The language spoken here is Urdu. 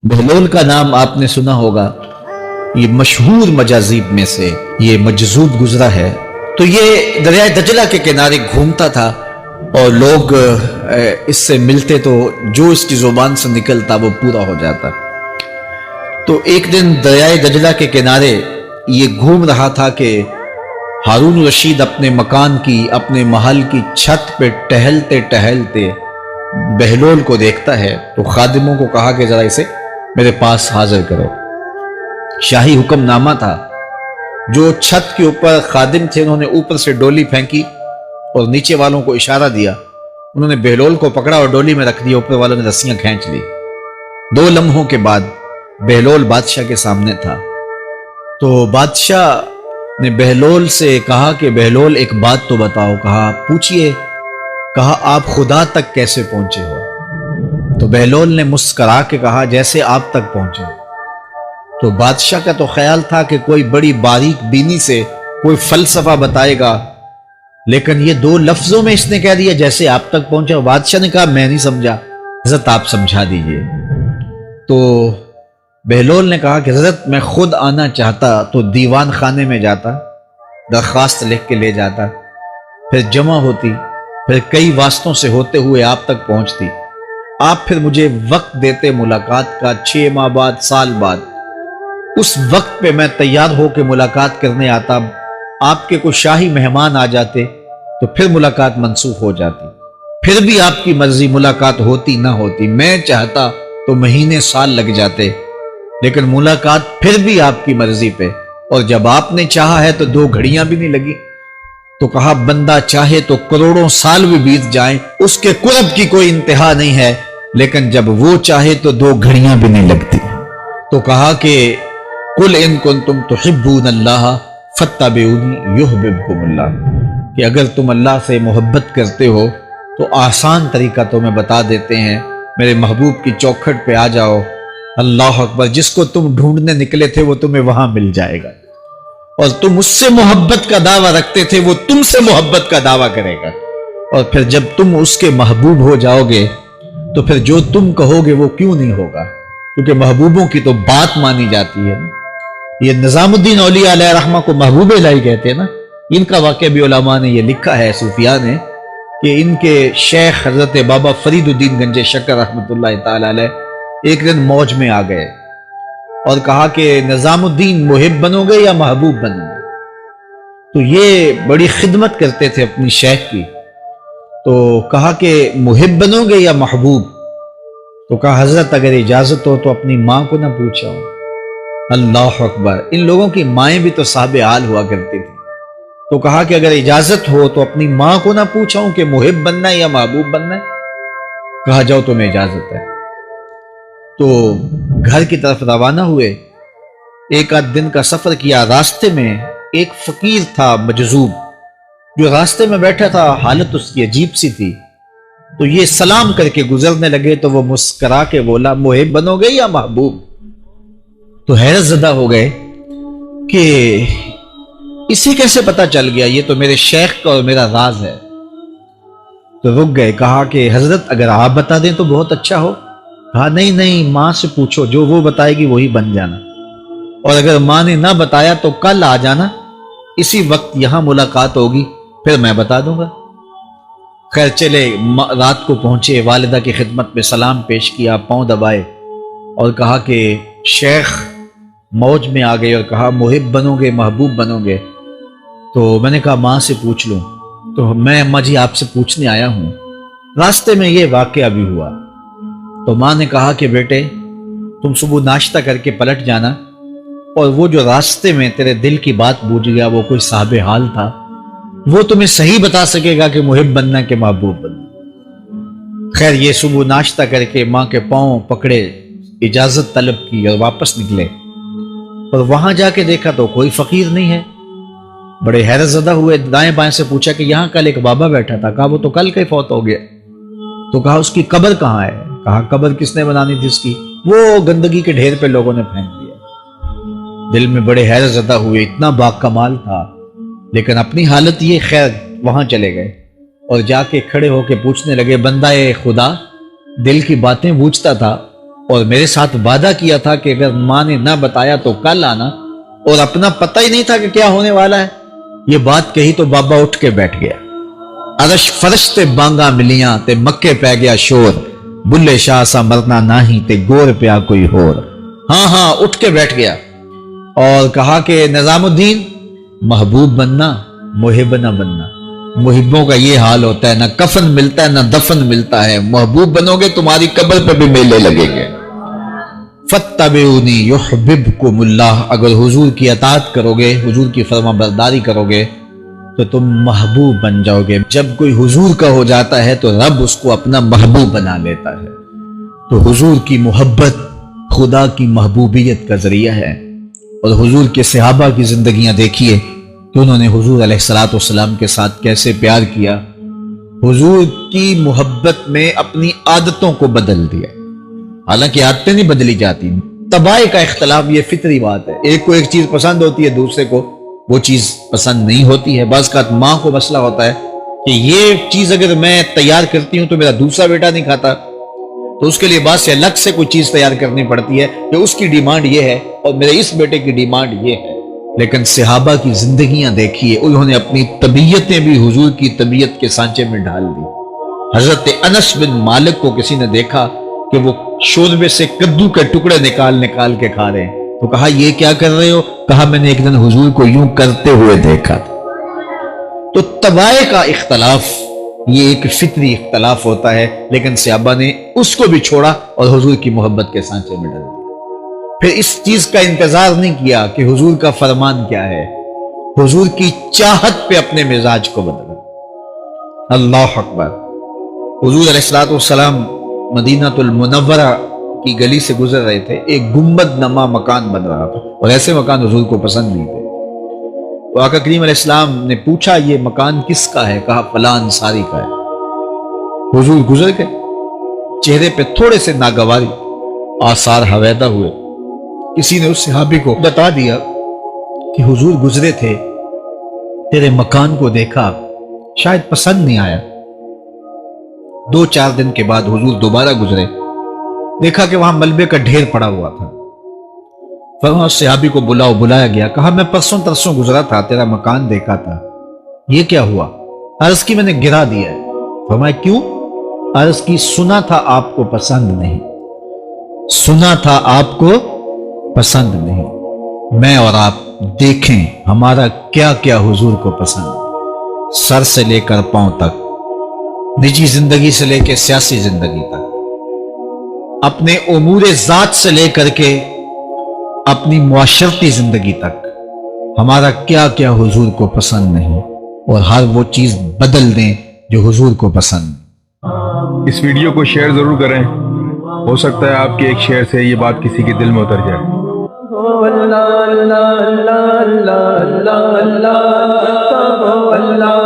بہلول کا نام آپ نے سنا ہوگا، یہ مشہور مجاذیب میں سے یہ مجذوب گزرا ہے۔ تو یہ دریائے دجلہ کے کنارے گھومتا تھا اور لوگ اس سے ملتے تو جو اس کی زبان سے نکلتا وہ پورا ہو جاتا۔ تو ایک دن دریائے دجلہ کے کنارے یہ گھوم رہا تھا کہ ہارون رشید اپنے مکان کی، اپنے محل کی چھت پہ ٹہلتے ٹہلتے بہلول کو دیکھتا ہے تو خادموں کو کہا کہ ذرا اسے میرے پاس حاضر کرو۔ شاہی حکم نامہ تھا۔ جو چھت کے اوپر خادم تھے انہوں نے اوپر سے ڈولی پھینکی اور نیچے والوں کو اشارہ دیا، انہوں نے بہلول کو پکڑا اور ڈولی میں رکھ دیا، اوپر والوں نے رسیاں کھینچ لی۔ 2 لمحوں کے بعد بہلول بادشاہ کے سامنے تھا۔ تو بادشاہ نے بہلول سے کہا کہ بہلول ایک بات تو بتاؤ۔ کہا پوچھئے۔ کہا آپ خدا تک کیسے پہنچے ہو؟ تو بہلول نے مسکرا کے کہا جیسے آپ تک پہنچے۔ تو بادشاہ کا تو خیال تھا کہ کوئی بڑی باریک بینی سے کوئی فلسفہ بتائے گا، لیکن یہ 2 لفظوں میں اس نے کہہ دیا جیسے آپ تک پہنچا۔ بادشاہ نے کہا میں نہیں سمجھا، حضرت آپ سمجھا دیجئے۔ تو بہلول نے کہا کہ حضرت میں خود آنا چاہتا تو دیوان خانے میں جاتا، درخواست لکھ کے لے جاتا، پھر جمع ہوتی، پھر کئی واسطوں سے ہوتے ہوئے آپ تک پہنچتی، آپ پھر مجھے وقت دیتے ملاقات کا، 6 ماہ بعد، سال بعد۔ اس وقت پہ میں تیار ہو کے ملاقات کرنے آتا، آپ کے کوئی شاہی مہمان آ جاتے تو پھر ملاقات منسوخ ہو جاتی، پھر بھی آپ کی مرضی ملاقات ہوتی نہ ہوتی۔ میں چاہتا تو مہینے سال لگ جاتے، لیکن ملاقات پھر بھی آپ کی مرضی پہ، اور جب آپ نے چاہا ہے تو 2 گھڑیاں بھی نہیں لگی۔ تو کہا بندہ چاہے تو کروڑوں سال بھی بیت جائیں، اس کے قرب کی کوئی انتہا نہیں ہے، لیکن جب وہ چاہے تو 2 گھڑیاں بھی نہیں لگتی۔ تو کہا کہ قل ان کنتم تحبون اللہ فاتبعونی یحببکم اللہ، کہ اگر تم اللہ سے محبت کرتے ہو تو آسان طریقہ تمہیں بتا دیتے ہیں، میرے محبوب کی چوکھٹ پہ آ جاؤ، اللہ اکبر، جس کو تم ڈھونڈنے نکلے تھے وہ تمہیں وہاں مل جائے گا، اور تم اس سے محبت کا دعویٰ رکھتے تھے وہ تم سے محبت کا دعویٰ کرے گا، اور پھر جب تم اس کے محبوب ہو جاؤ گے تو پھر جو تم کہو گے وہ کیوں نہیں ہوگا، کیونکہ محبوبوں کی تو بات مانی جاتی ہے۔ یہ نظام الدین اولیاء علیہ رحمہ کو محبوب الہی کہتے ہیں نا۔ ان کا واقعہ بھی علماء نے یہ لکھا ہے، صوفیاء نے، کہ ان کے شیخ حضرت بابا فرید الدین گنج شکر رحمۃ اللہ تعالی علیہ ایک دن موج میں آ گئے اور کہا کہ نظام الدین محب بنو گے یا محبوب بنو گے؟ تو یہ بڑی خدمت کرتے تھے اپنی شیخ کی، تو کہا کہ محب بنو گے یا محبوب؟ تو کہا حضرت اگر اجازت ہو تو اپنی ماں کو نہ پوچھا ہوں۔ اللہ اکبر، ان لوگوں کی مائیں بھی تو صاحب حال ہوا کرتی تھی۔ تو کہا کہ اگر اجازت ہو تو اپنی ماں کو نہ پوچھا ہوں کہ محب بننا ہے یا محبوب بننا ہے؟ کہا جاؤ تمہیں اجازت ہے۔ تو گھر کی طرف روانہ ہوئے، 1 دن کا سفر کیا۔ راستے میں ایک فقیر تھا مجذوب، جو راستے میں بیٹھا تھا، حالت اس کی عجیب سی تھی، تو یہ سلام کر کے گزرنے لگے تو وہ مسکرا کے بولا محب بنو گے یا محبوب؟ تو حیرت زدہ ہو گئے کہ اسے کیسے پتا چل گیا، یہ تو میرے شیخ کا اور میرا راز ہے۔ تو رک گئے، کہا کہ حضرت اگر آپ بتا دیں تو بہت اچھا ہو۔ کہا نہیں، ماں سے پوچھو، جو وہ بتائے گی وہی بن جانا، اور اگر ماں نے نہ بتایا تو کل آ جانا، اسی وقت یہاں ملاقات ہوگی، پھر میں بتا دوں گا۔ خیر چلے، رات کو پہنچے، والدہ کی خدمت میں سلام پیش کیا، پاؤں دبائے اور کہا کہ شیخ موج میں آ گئے اور کہا محب بنو گے محبوب بنو گے؟ تو میں نے کہا ماں سے پوچھ لوں۔ تو میں اماں جی آپ سے پوچھنے آیا ہوں، راستے میں یہ واقعہ بھی ہوا۔ تو ماں نے کہا کہ بیٹے تم صبح ناشتہ کر کے پلٹ جانا، اور وہ جو راستے میں تیرے دل کی بات بوجھ گیا وہ کوئی صاحب حال تھا، وہ تمہیں صحیح بتا سکے گا کہ محب بننا کہ محبوب بننا۔ خیر یہ صبح ناشتہ کر کے ماں کے پاؤں پکڑے، اجازت طلب کی اور واپس نکلے، اور وہاں جا کے دیکھا تو کوئی فقیر نہیں ہے۔ بڑے حیرت زدہ ہوئے، دائیں بائیں سے پوچھا کہ یہاں کل ایک بابا بیٹھا تھا۔ کہا وہ تو کل کا ہی فوت ہو گیا۔ تو کہا اس کی قبر کہاں ہے؟ کہا قبر کس نے بنانی تھی اس کی؟ وہ گندگی کے ڈھیر پہ لوگوں نے پھینک دیا۔ دل میں بڑے حیرت زدہ ہوئے، اتنا باکمال تھا، لیکن اپنی حالت یہ، خیر وہاں چلے گئے اور جا کے کھڑے ہو کے پوچھنے لگے بندہ خدا دل کی باتیں بوجھتا تھا، اور میرے ساتھ وعدہ کیا تھا کہ اگر ماں نے نہ بتایا تو کل آنا، اور اپنا پتہ ہی نہیں تھا کہ کیا ہونے والا ہے۔ یہ بات کہی تو بابا اٹھ کے بیٹھ گیا۔ عرش فرش تے بانگا ملیاں تے مکے پہ گیا شور، بلے شاہ سا مرنا نہیں تے گور پیا کوئی ہور۔ ہاں اٹھ کے بیٹھ گیا اور کہا کہ نظام الدین، محبوب بننا، محب نہ بننا۔ محبوں کا یہ حال ہوتا ہے، نہ کفن ملتا ہے نہ دفن ملتا ہے۔ محبوب بنو گے تمہاری قبر پہ بھی میلے لگیں گے۔ فَاتَّبِعُونِي يُحْبِبْكُمُ اللَّهُ، اگر حضور کی اطاعت کرو گے، حضور کی فرما برداری کرو گے تو تم محبوب بن جاؤ گے۔ جب کوئی حضور کا ہو جاتا ہے تو رب اس کو اپنا محبوب بنا لیتا ہے۔ تو حضور کی محبت خدا کی محبوبیت کا ذریعہ ہے۔ اور حضور کے صحابہ کی زندگیاں دیکھیے کہ انہوں نے حضور علیہ الصلوۃ والسلام کے ساتھ کیسے پیار کیا، حضور کی محبت میں اپنی عادتوں کو بدل دیا۔ حالانکہ عادتیں نہیں بدلی جاتی، طبائع کا اختلاف یہ فطری بات ہے۔ ایک کو ایک چیز پسند ہوتی ہے، دوسرے کو وہ چیز پسند نہیں ہوتی ہے۔ بعض کا ماں کو مسئلہ ہوتا ہے کہ یہ چیز اگر میں تیار کرتی ہوں تو میرا دوسرا بیٹا نہیں کھاتا، تو اس کے لیے بعض سے الگ سے کوئی چیز تیار کرنی پڑتی ہے کہ اس کی ڈیمانڈ یہ ہے اور میرے اس بیٹے کی ڈیمانڈ یہ ہے۔ لیکن صحابہ کی زندگیاں دیکھیے، انہوں نے اپنی طبیعتیں بھی حضور کی طبیعت کے سانچے میں ڈال دی۔ حضرت انس بن مالک کو کسی نے دیکھا کہ وہ شوربے سے کدو کے ٹکڑے نکال کے کھا رہے ہیں، تو کہا یہ کیا کر رہے ہو؟ کہا میں نے ایک دن حضور کو یوں کرتے ہوئے دیکھا تھا۔ تو طبائع کا اختلاف یہ ایک فطری اختلاف ہوتا ہے، لیکن صحابہ نے اس کو بھی چھوڑا اور حضور کی محبت کے سانچے میں ڈال دیا۔ پھر اس چیز کا انتظار نہیں کیا کہ حضور کا فرمان کیا ہے، حضور کی چاہت پہ اپنے مزاج کو بدلا۔ اللہ اکبر۔ حضور علیہ الصلوۃ والسلام مدینہ المنورہ کی گلی سے گزر رہے تھے، ایک گنبد نما مکان بن رہا تھا، اور ایسے مکان حضور کو پسند نہیں تھے۔ تو آقا کریم علیہ السلام نے پوچھا یہ مکان کس کا ہے؟ کہا فلاں انصاری کا ہے۔ حضور گزر گئے، چہرے پہ تھوڑے سے ناگواری آثار حویدہ ہوئے۔ کسی نے اس صحابی کو بتا دیا کہ حضور گزرے تھے، تیرے مکان کو دیکھا، شاید پسند نہیں آیا۔ 2-4 دن کے بعد حضور دوبارہ گزرے، دیکھا کہ وہاں ملبے کا ڈھیر پڑا ہوا تھا۔ فرمایا اس صحابی کو بلایا گیا، کہا میں پرسوں ترسوں گزرا تھا، تیرا مکان دیکھا تھا، یہ کیا ہوا؟ عرض کی میں نے گرا دیا ہے۔ فرمایا کیوں؟ عرض کی سنا تھا آپ کو پسند نہیں، سنا تھا آپ کو پسند نہیں۔ میں اور آپ دیکھیں ہمارا کیا کیا حضور کو پسند، سر سے لے کر پاؤں تک، نجی زندگی سے لے کے سیاسی زندگی تک، اپنے امور ذات سے لے کر کے اپنی معاشرتی زندگی تک، ہمارا کیا کیا حضور کو پسند نہیں، اور ہر وہ چیز بدل دیں جو حضور کو پسند۔ اس ویڈیو کو شیئر ضرور کریں، ہو سکتا ہے آپ کے ایک شیئر سے یہ بات کسی کے دل میں اتر جائے۔ اللہ اللہ اللہ اللہ اللہ اللہ اللہ